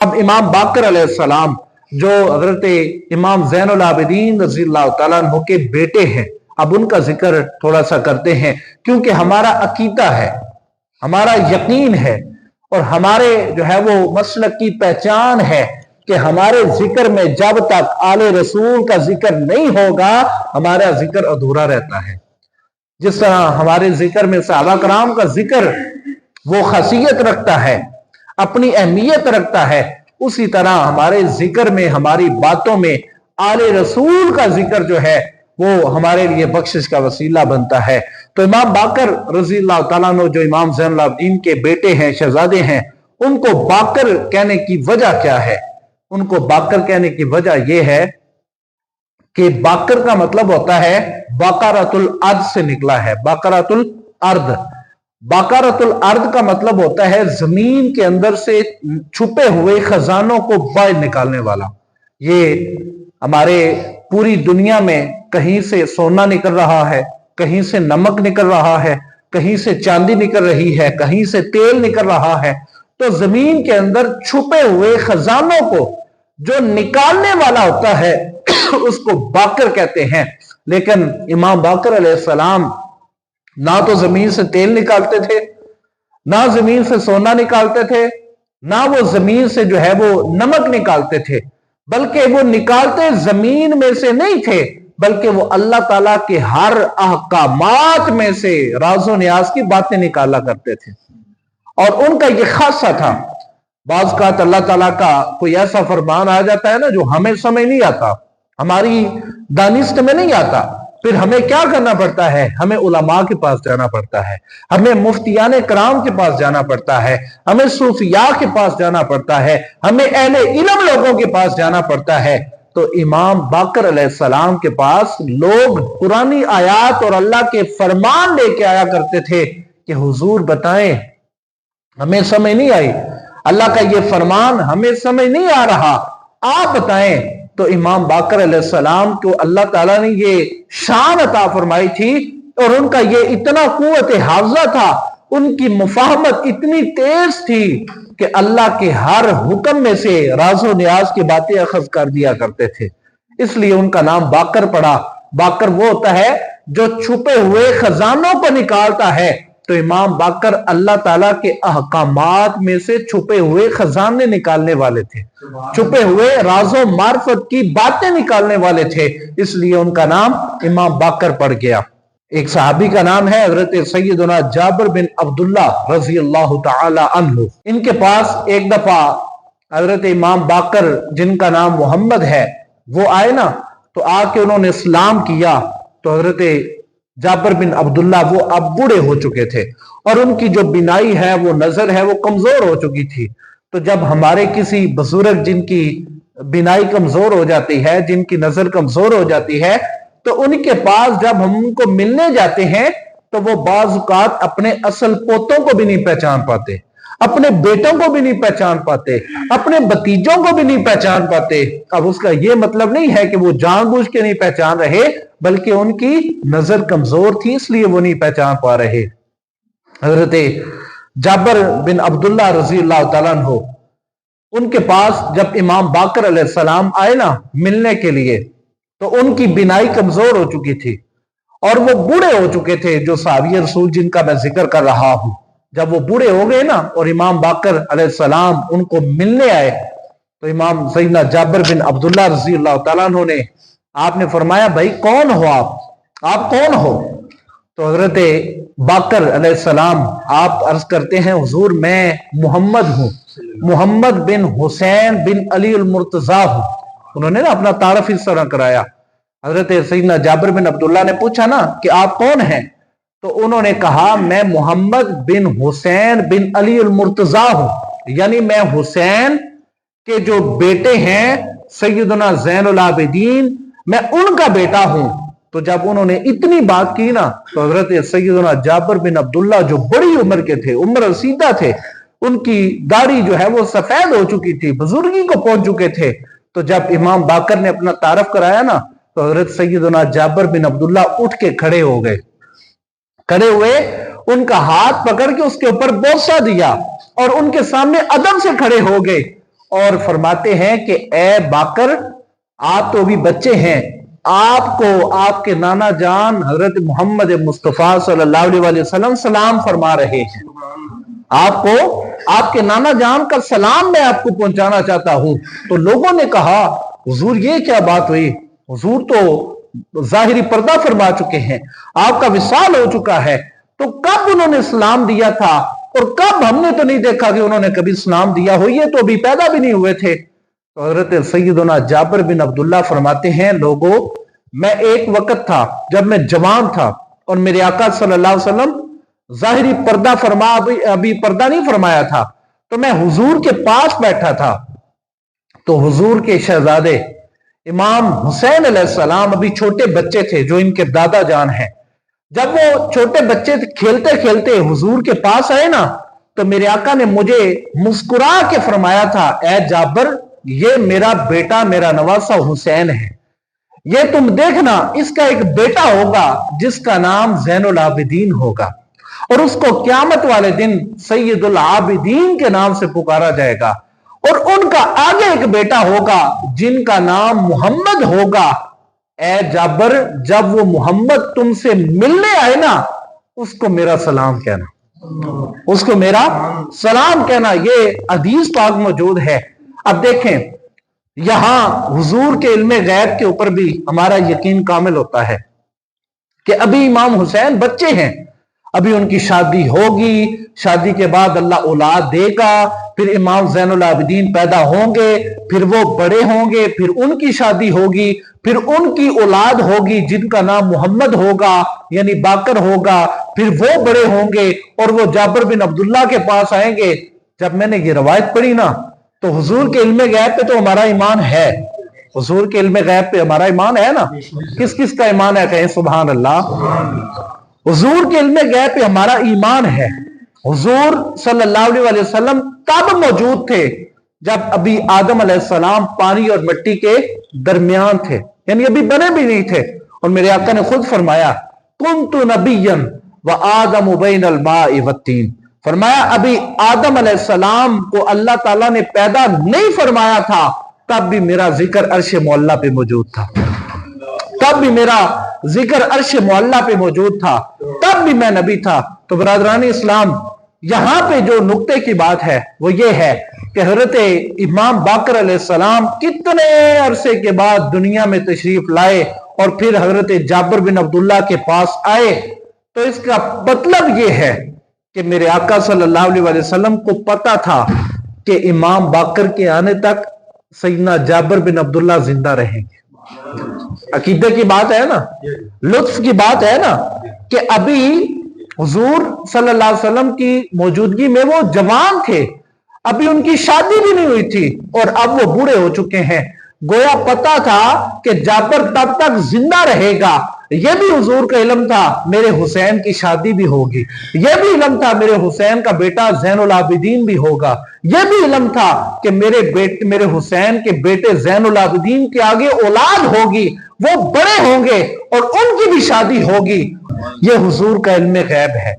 اب امام باقر علیہ السلام جو حضرت امام زین العابدین رضی اللہ تعالیٰ عنہ کے بیٹے ہیں، اب ان کا ذکر تھوڑا سا کرتے ہیں، کیونکہ ہمارا عقیدہ ہے، ہمارا یقین ہے، اور ہمارے جو ہے وہ مسلک کی پہچان ہے کہ ہمارے ذکر میں جب تک آل رسول کا ذکر نہیں ہوگا ہمارا ذکر ادھورا رہتا ہے۔ جس طرح ہمارے ذکر میں صحابہ کرام کا ذکر وہ خاصیت رکھتا ہے، اپنی اہمیت رکھتا ہے، اسی طرح ہمارے ذکر میں، ہماری باتوں میں آل رسول کا ذکر جو ہے وہ ہمارے لیے بخشش کا وسیلہ بنتا ہے۔ تو امام باقر رضی اللہ تعالیٰ عنہ جو امام زین العابدین کے بیٹے ہیں، شہزادے ہیں، ان کو باقر کہنے کی وجہ کیا ہے؟ ان کو باقر کہنے کی وجہ یہ ہے کہ باقر کا مطلب ہوتا ہے باقرۃ الارض سے نکلا ہے، باقرۃ الارض۔ باقرۃ الارض کا مطلب ہوتا ہے زمین کے اندر سے چھپے ہوئے خزانوں کو باہر نکالنے والا۔ یہ ہمارے پوری دنیا میں کہیں سے سونا نکل رہا ہے، کہیں سے نمک نکل رہا ہے، کہیں سے چاندی نکل رہی ہے، کہیں سے تیل نکل رہا ہے، تو زمین کے اندر چھپے ہوئے خزانوں کو جو نکالنے والا ہوتا ہے اس کو باقر کہتے ہیں۔ لیکن امام باقر علیہ السلام نہ تو زمین سے تیل نکالتے تھے، نہ زمین سے سونا نکالتے تھے، نہ وہ زمین سے جو ہے وہ نمک نکالتے تھے، بلکہ وہ نکالتے زمین میں سے نہیں تھے، بلکہ وہ اللہ تعالیٰ کے ہر احکامات میں سے راز و نیاز کی باتیں نکالا کرتے تھے۔ اور ان کا یہ خاصہ تھا، بعض کا اللہ تعالیٰ کا کوئی ایسا فرمان آ جاتا ہے نا جو ہمیں سمجھ نہیں آتا، ہماری دانست میں نہیں آتا، پھر ہمیں کیا کرنا پڑتا ہے؟ ہمیں علماء کے پاس جانا پڑتا ہے، ہمیں مفتیان کرام کے پاس جانا پڑتا ہے، ہمیں صوفیاء کے پاس جانا پڑتا ہے، ہمیں اہل علم لوگوں کے پاس جانا پڑتا ہے۔ تو امام باقر علیہ السلام کے پاس لوگ قرآنی آیات اور اللہ کے فرمان لے کے آیا کرتے تھے کہ حضور بتائیں، ہمیں سمجھ نہیں آئی، اللہ کا یہ فرمان ہمیں سمجھ نہیں آ رہا، آپ بتائیں۔ تو امام باقر علیہ السلام کو اللہ تعالیٰ نے یہ شان عطا فرمائی تھی، اور ان کا یہ اتنا قوت حافظہ تھا، ان کی مفاہمت اتنی تیز تھی کہ اللہ کے ہر حکم میں سے راز و نیاز کی باتیں اخذ کر دیا کرتے تھے، اس لیے ان کا نام باقر پڑا۔ باقر وہ ہوتا ہے جو چھپے ہوئے خزانوں کو نکالتا ہے، تو امام باقر اللہ تعالیٰ کے احکامات میں سے چھپے ہوئے خزانے نکالنے والے تھے، چھپے ہوئے راز و معرفت کی باتیں نکالنے والے تھے، اس لیے ان کا نام امام باقر پڑ گیا۔ ایک صحابی کا نام ہے حضرت سیدنا جابر بن عبداللہ رضی اللہ تعالی عنہ۔ ان کے پاس ایک دفعہ حضرت امام باقر جن کا نام محمد ہے وہ آئے نا، تو آ کے انہوں نے اسلام کیا، تو حضرت جابر بن عبداللہ وہ اب بوڑھے ہو چکے تھے، اور ان کی جو بینائی ہے، وہ نظر ہے، وہ کمزور ہو چکی تھی۔ تو جب ہمارے کسی بزرگ جن کی بینائی کمزور ہو جاتی ہے، جن کی نظر کمزور ہو جاتی ہے، تو ان کے پاس جب ہم ان کو ملنے جاتے ہیں تو وہ بعض اوقات اپنے اصل پوتوں کو بھی نہیں پہچان پاتے، اپنے بیٹوں کو بھی نہیں پہچان پاتے، اپنے بتیجوں کو بھی نہیں پہچان پاتے۔ اب اس کا یہ مطلب نہیں ہے کہ وہ جان بوجھ کے نہیں پہچان رہے، بلکہ ان کی نظر کمزور تھی، اس لیے وہ نہیں پہچان پا رہے۔ حضرت جابر بن عبداللہ رضی اللہ تعالیٰ عنہ، ان کے پاس جب امام باقر علیہ السلام آئے نا ملنے کے لیے، تو ان کی بینائی کمزور ہو چکی تھی، اور وہ بوڑھے ہو چکے تھے، جو صحابی رسول جن کا میں ذکر کر رہا ہوں۔ جب وہ بوڑھے ہو گئے نا اور امام باقر علیہ السلام ان کو ملنے آئے، تو امام سیدنا جابر بن عبداللہ رضی اللہ تعالیٰ عنہ نے آپ نے فرمایا، بھائی کون ہو آپ کون ہو؟ تو حضرت باقر علیہ السلام آپ عرض کرتے ہیں، حضور میں محمد ہوں، محمد بن حسین بن علی المرتضیٰ ہوں۔ انہوں نے نا اپنا تعارف اس طرح کرایا۔ حضرت سیدنا جابر بن عبداللہ نے پوچھا نا کہ آپ کون ہیں؟ تو انہوں نے کہا، میں محمد بن حسین بن علی المرتضیٰ ہوں، یعنی میں حسین کے جو بیٹے ہیں سیدنا زین العابدین، میں ان کا بیٹا ہوں۔ تو جب انہوں نے اتنی بات کی نا، تو حضرت سیدنا جابر بن عبداللہ جو بڑی عمر کے تھے، عمر رسیدہ تھے، ان کی داڑھی جو ہے وہ سفید ہو چکی تھی، بزرگی کو پہنچ چکے تھے، تو جب امام باقر نے اپنا تعارف کرایا نا، تو حضرت سیدنا جابر بن عبداللہ اٹھ کے کھڑے ہو گئے، کھڑے ہوئے، ان کا ہاتھ پکڑ کے اس کے اوپر بوسہ دیا، اور ان کے سامنے ادب سے کھڑے ہو گئے، और फरमाते हैं कि ए बाकर, आप तो अभी बच्चे हैं, आपको आपके नाना जान हजरत मोहम्मद मुस्तफ़ा सल्लल्लाहु अलैहि वसल्लम सलाम फरमा रहे हैं। आपको आपके नाना जान का सलाम मैं आपको पहुंचाना चाहता हूं। तो लोगों ने कहा, हुजूर ये क्या बात हुई, हुजूर तो जाहिरी पर्दा फरमा चुके हैं, आपका विसाल हो चुका है, तो कब उन्होंने सलाम दिया था और कब? हमने तो नहीं देखा कि उन्होंने कभी सलाम दिया हो, ये तो अभी पैदा भी नहीं हुए थे। तो हजरत सैयदना जाबिर बिन अब्दुल्ला फरमाते हैं, लोगों, मैं एक वक्त था जब मैं जवान था और मेरे आका सल्लल्लाहु अलैहि वसल्लम जाहिरी पर्दा फरमा, अभी पर्दा नहीं फरमाया था, तो मैं हुजूर के पास बैठा था। तो हुजूर के शहजादे इमाम हुसैन अलैहिस्सलाम अभी छोटे बच्चे थे, जो इनके दादा जान हैं। जब वो छोटे बच्चे खेलते खेलते हुजूर के पास आए ना, तो मेरे आका ने मुझे मुस्कुरा के फरमाया था, ए जाबर, ये मेरा बेटा, मेरा नवासा हुसैन है, ये तुम देखना, इसका एक बेटा होगा जिसका नाम ज़ैनुल आबिदीन होगा, और उसको क़यामत वाले दिन सैयदुल आबिदीन के नाम से पुकारा जाएगा, और उनका आगे एक बेटा होगा जिनका नाम मोहम्मद होगा। ए जाबर, जब वो मोहम्मद तुमसे मिलने आए ना, उसको मेरा सलाम कहना, उसको मेरा सलाम कहना। ये हदीस पाक मौजूद है। अब देखें, यहां हुजूर के इल्मे गैब के ऊपर भी हमारा यकीन कामिल होता है कि अभी इमाम हुसैन बच्चे हैं, अभी उनकी शादी होगी, शादी के बाद अल्लाह औलाद देगा, फिर इमाम ज़ैनुल आबिदीन पैदा होंगे, फिर वो बड़े होंगे, फिर उनकी शादी होगी, फिर उनकी औलाद होगी जिनका नाम मोहम्मद होगा, यानी बाकर होगा, फिर वो बड़े होंगे और वो जाबिर बिन अब्दुल्ला के पास आएंगे। जब मैंने ये रवायत पढ़ी ना, तो हुजूर के इल्मे गैब पे तो हमारा ईमान है, हुजूर के इल्मे गैब पे हमारा ईमान है ना। किस किस का ईमान है, कहें सुभान अल्लाह। हुजूर के इल्मे गैब पे हमारा ईमान है। हुजूर सल्लल्लाहु अलैहि वसल्लम तब मौजूद थे जब अभी आदम अलैहिस्सलाम पानी और मिट्टी के दरमियान थे, यानी अभी बने भी नहीं थे। और मेरे आका ने खुद फरमाया, कुन्तु नबिय्यन व आदम बैनल माइ वत्तीन, फरमाया अभी आदम अलैहिस्सलाम को अल्लाह ताला ने पैदा नहीं फरमाया था, तब भी मेरा जिक्र अर्श मुअल्ला पे मौजूद था, तब भी मेरा जिक्र अर्श मुअल्ला पे मौजूद था, तब भी मैं नबी था। तो बरादरान इस्लाम, यहां पे जो नुक्ते की बात है वो ये है कि हजरत इमाम बाकर अलैहिस्सलाम कितने अरसे के बाद दुनिया में तशरीफ लाए और फिर हजरत जाबिर बिन अब्दुल्ला के पास आए। तो इसका मतलब ये है कि मेरे आका सल्लल्लाहु अलैहि वसल्लम को पता था कि इमाम बाकर के आने तक सैयदना जाबिर बिन अब्दुल्ला जिंदा रहेंगे। अकीदे की बात है ना, लुत्फ की बात है ना, कि अभी हुजूर सल्लल्लाहु अलैहि वसल्लम की मौजूदगी में वो जवान थे, अभी उनकी शादी भी नहीं हुई थी और अब वो बूढ़े हो चुके हैं। गोया पता था कि जाबिर तब तक जिंदा रहेगा, यह भी हुजूर का इल्म था, मेरे हुसैन की शादी भी होगी, यह भी इल्म था मेरे हुसैन का बेटा ज़ैनुल आबिदीन भी होगा, यह भी इल्म था कि मेरे हुसैन के बेटे ज़ैनुल आबिदीन के आगे औलाद होगी, वो बड़े होंगे और उनकी भी शादी होगी। यह हुजूर का इल्म गैब है।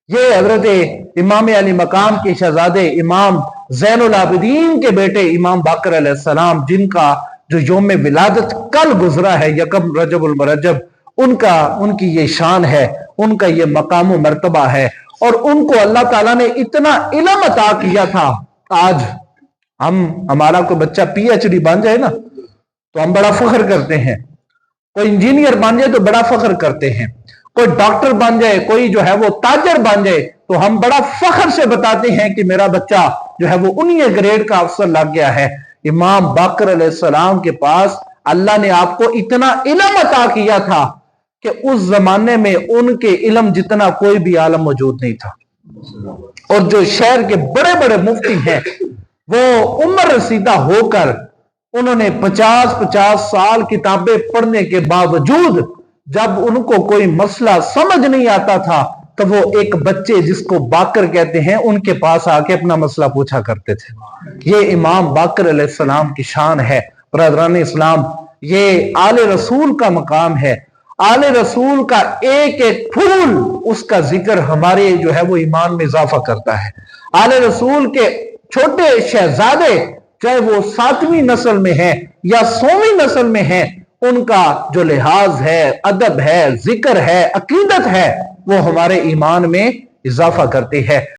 ये हजरत इमाम अली मकाम के शहजादे इमाम ज़ैनुल आबिदीन के बेटे इमाम बाकर अलैहिस्सलाम, जिनका जो यौम विलादत कल गुजरा है, यकम रजबुल मरजब, उनकी ये शान है, उनका ये मकाम व मर्तबा है, और उनको अल्लाह ताला ने इतना इल्म अता किया था। आज हमारा कोई बच्चा PhD बन जाए ना तो हम बड़ा फख्र करते हैं, कोई इंजीनियर बन जाए तो बड़ा फख्र करते हैं, कोई डॉक्टर बन जाए, कोई जो है वो ताजर बन जाए तो हम बड़ा फख्र से बताते हैं कि मेरा बच्चा जो है वो उन्हीं ग्रेड का अफसर लग गया है। इमाम बाकर अलैहिस्सलाम के पास अल्लाह ने आपको इतना इल्म अता किया था कि उस जमाने में उनके इल्म जितना कोई भी आलम मौजूद नहीं था। और जो शहर के बड़े बड़े मुफ्ती हैं, वो उम्र रसीदा होकर उन्होंने 50-50 साल किताबें पढ़ने के बावजूद जब उनको कोई मसला समझ नहीं आता था तो वो एक बच्चे जिसको बाकर कहते हैं उनके पास आके अपना मसला पूछा करते थे। ये इमाम बाकर अलैहिस्सलाम की शान है। बरादरान इस्लाम, ये आले रसूल का मकाम है। आले रसूल का एक एक फूल उसका जिक्र हमारे जो है वो ईमान में इजाफा करता है। आले रसूल के छोटे शहजादे चाहे वो 7वीं नस्ल में है या 100वीं नस्ल में है, उनका जो लिहाज है, अदब है, जिक्र है, अकीदत है, वो हमारे ईमान में इजाफा करती है।